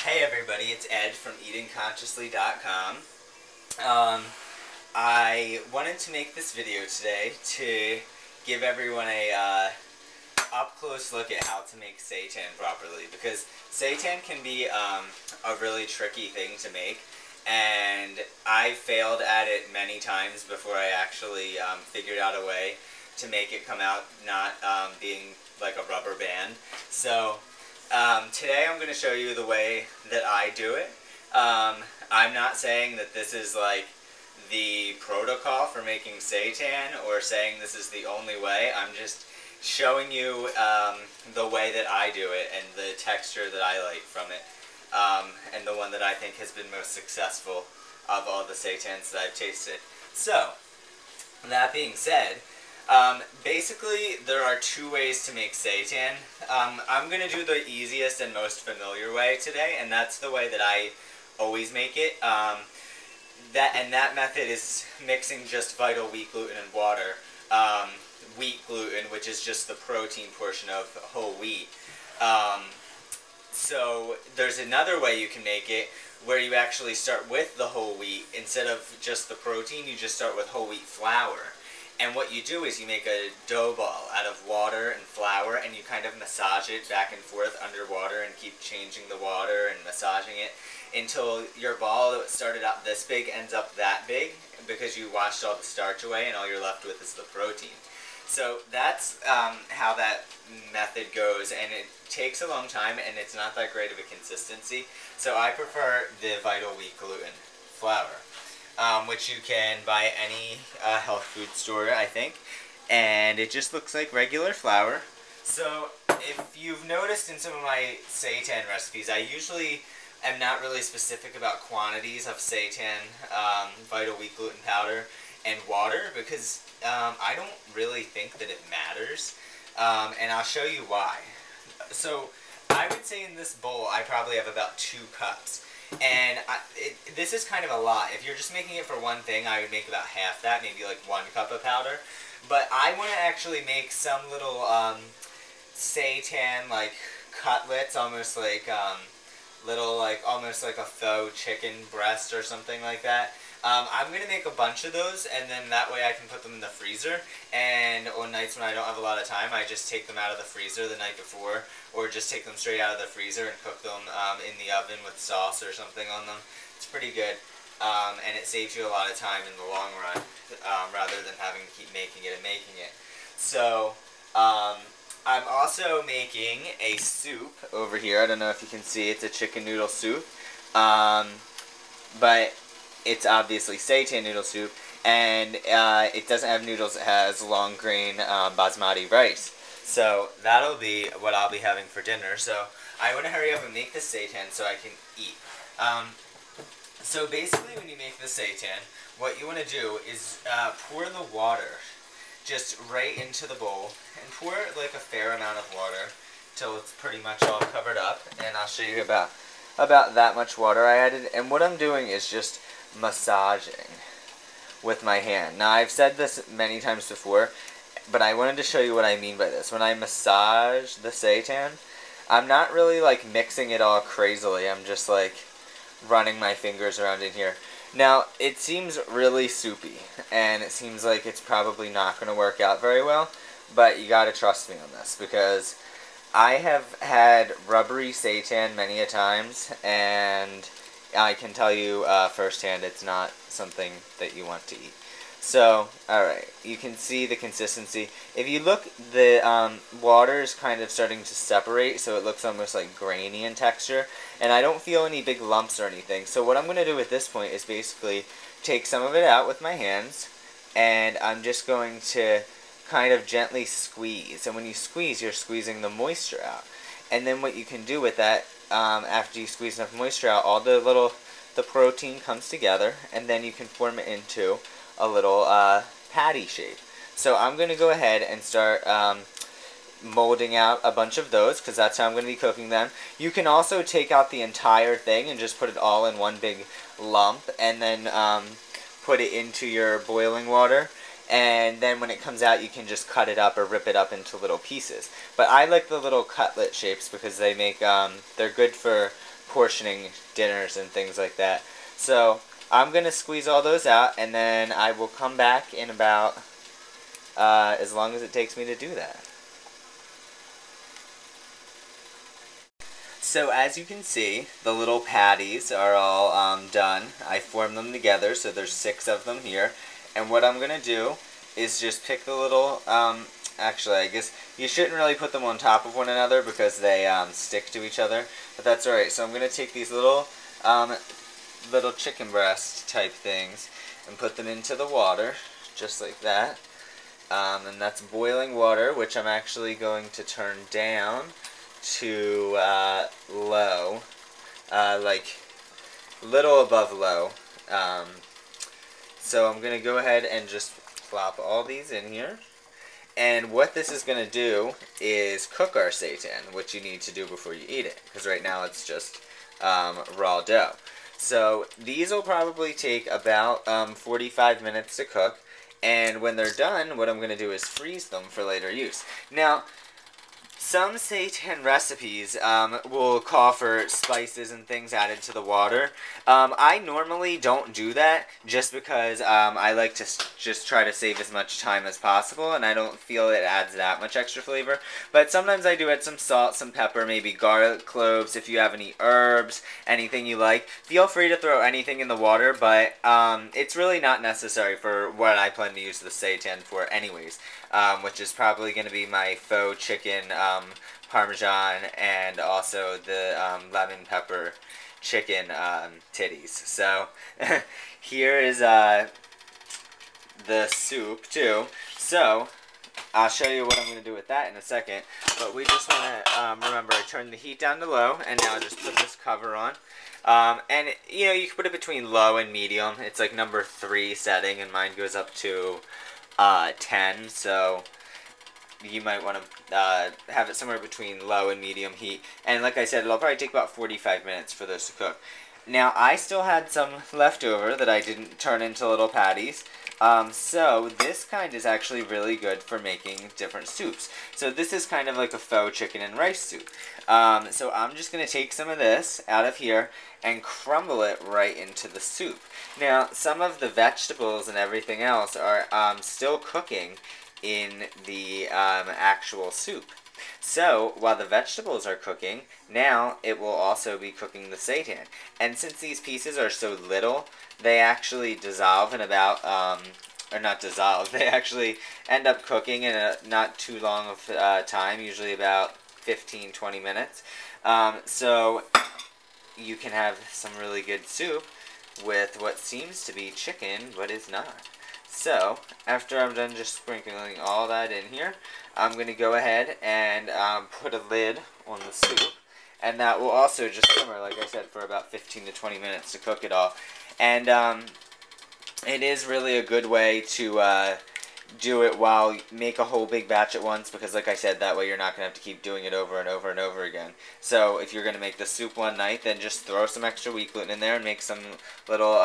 Hey everybody, it's Ed from eatingconsciously.com. I wanted to make this video today to give everyone a up-close look at how to make seitan properly, because seitan can be a really tricky thing to make, and I failed at it many times before I actually figured out a way to make it come out not being like a rubber band. So today I'm going to show you the way that I do it. I'm not saying that this is like the protocol for making seitan or saying this is the only way. I'm just showing you the way that I do it and the texture that I like from it, and the one that I think has been most successful of all the seitans that I've tasted. So, that being said, basically there are two ways to make seitan. I'm going to do the easiest and most familiar way today, and that's the way that I always make it. That method is mixing just vital wheat gluten and water. Wheat gluten, which is just the protein portion of whole wheat. So there's another way you can make it where you actually start with the whole wheat. Instead of just the protein, you just start with whole wheat flour. And what you do is you make a dough ball out of water and flour, and you kind of massage it back and forth underwater and keep changing the water and massaging it until your ball that started out this big ends up that big, because you washed all the starch away and all you're left with is the protein. So that's how that method goes, and it takes a long time and it's not that great of a consistency. So I prefer the vital wheat gluten flour, which you can buy at any health food store, I think. And it just looks like regular flour. So if you've noticed in some of my seitan recipes, I usually am not really specific about quantities of seitan, vital wheat gluten powder, and water, because I don't really think that it matters. And I'll show you why. So I would say in this bowl I probably have about 2 cups. And this is kind of a lot. If you're just making it for one thing, I would make about half that, maybe like 1 cup of powder. But I want to actually make some little seitan like cutlets, almost like almost like a faux chicken breast or something like that. I'm going to make a bunch of those, and then that way I can put them in the freezer, and on nights when I don't have a lot of time, I just take them out of the freezer the night before, or just take them straight out of the freezer and cook them in the oven with sauce or something on them. It's pretty good, and it saves you a lot of time in the long run, rather than having to keep making it and making it. So, I'm also making a soup over here. I don't know if you can see, it's a chicken noodle soup, but it's obviously seitan noodle soup, and it doesn't have noodles, it has long grain basmati rice. So that'll be what I'll be having for dinner. So I want to hurry up and make this seitan so I can eat. So basically when you make the seitan, what you want to do is pour the water just right into the bowl, and pour like a fair amount of water till it's pretty much all covered up, and I'll show you about that much water I added. And what I'm doing is just massaging with my hand. Now I've said this many times before, but I wanted to show you what I mean by this. When I massage the seitan, I'm not really like mixing it all crazily. I'm just like running my fingers around in here. Now it seems really soupy, and it seems like it's probably not going to work out very well, but you gotta trust me on this, because I have had rubbery seitan many a times, and I can tell you firsthand it's not something that you want to eat. So, alright, you can see the consistency. If you look, the water is kind of starting to separate, so it looks almost like grainy in texture, and I don't feel any big lumps or anything. So what I'm going to do at this point is basically take some of it out with my hands, and I'm just going to kind of gently squeeze. And when you squeeze, you're squeezing the moisture out. And then what you can do with that, after you squeeze enough moisture out, all the protein comes together, and then you can form it into a little patty shape. So I'm going to go ahead and start molding out a bunch of those, because that's how I'm going to be cooking them. You can also take out the entire thing and just put it all in one big lump, and then put it into your boiling water. And then when it comes out, you can just cut it up or rip it up into little pieces. But I like the little cutlet shapes because they make they're good for portioning dinners and things like that. So I'm going to squeeze all those out, and then I will come back in about as long as it takes me to do that. So as you can see, the little patties are all done. I formed them together, so there's 6 of them here. And what I'm going to do is just pick the little, actually I guess you shouldn't really put them on top of one another because they stick to each other. But that's alright. So I'm going to take these little chicken breast type things and put them into the water, just like that. And that's boiling water, which I'm actually going to turn down to low, like little above low. So I'm going to go ahead and just plop all these in here. And what this is going to do is cook our seitan, which you need to do before you eat it, because right now it's just raw dough. So these will probably take about 45 minutes to cook. And when they're done, what I'm going to do is freeze them for later use. Now, some seitan recipes will call for spices and things added to the water. I normally don't do that just because I like to just try to save as much time as possible, and I don't feel it adds that much extra flavor. But sometimes I do add some salt, some pepper, maybe garlic cloves. If you have any herbs, anything you like, feel free to throw anything in the water, but it's really not necessary for what I plan to use the seitan for anyways, which is probably going to be my faux chicken Parmesan, and also the lemon pepper chicken titties. So here is the soup too. So I'll show you what I'm going to do with that in a second. But we just want to remember, I turned the heat down to low, and now just put this cover on. And you know, you can put it between low and medium. It's like number 3 setting, and mine goes up to 10. So you might want to have it somewhere between low and medium heat. And like I said, it'll probably take about 45 minutes for this to cook. Now, I still had some left over that I didn't turn into little patties. So this kind is actually really good for making different soups. So this is kind of like a faux chicken and rice soup. So I'm just going to take some of this out of here and crumble it right into the soup. Now, some of the vegetables and everything else are still cooking in the actual soup. So while the vegetables are cooking, now it will also be cooking the seitan. And since these pieces are so little, they actually dissolve in about, or not dissolve, they actually end up cooking in a not too long of time, usually about 15-20 minutes. So you can have some really good soup with what seems to be chicken, but is not. So, after I'm done just sprinkling all that in here, I'm going to go ahead and put a lid on the soup. And that will also just simmer, like I said, for about 15 to 20 minutes to cook it all. And it is really a good way to do it while you make a whole big batch at once, because like I said, that way you're not going to have to keep doing it over and over and over again. So, if you're going to make the soup one night, then just throw some extra wheat gluten in there and make some little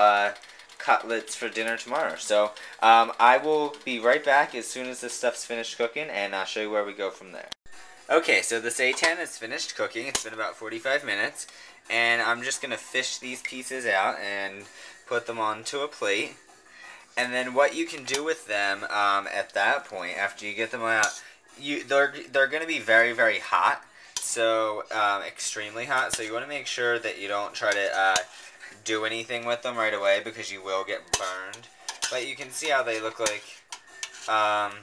cutlets for dinner tomorrow. So I will be right back as soon as this stuff's finished cooking, and I'll show you where we go from there. Okay, so the seitan is finished cooking. It's been about 45 minutes, and I'm just going to fish these pieces out and put them onto a plate. And then what you can do with them at that point, after you get them out, they're going to be very, very hot. So extremely hot. So you want to make sure that you don't try to do anything with them right away, because you will get burned. But you can see how they look like, well,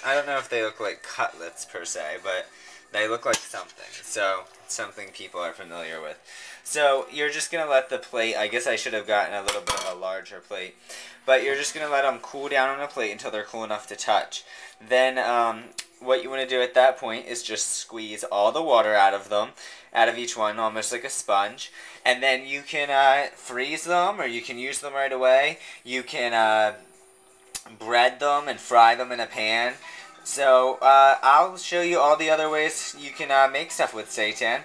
I don't know if they look like cutlets per se, but they look like something. So, something people are familiar with. So, you're just going to let the plate, I guess I should have gotten a little bit of a larger plate, but you're just going to let them cool down on a plate until they're cool enough to touch. Then, what you want to do at that point is just squeeze all the water out of them, out of each one, almost like a sponge. And then you can freeze them, or you can use them right away. You can bread them and fry them in a pan. So I'll show you all the other ways you can make stuff with seitan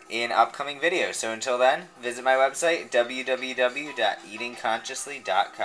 in upcoming videos. So until then, visit my website, www.eatingconsciously.com.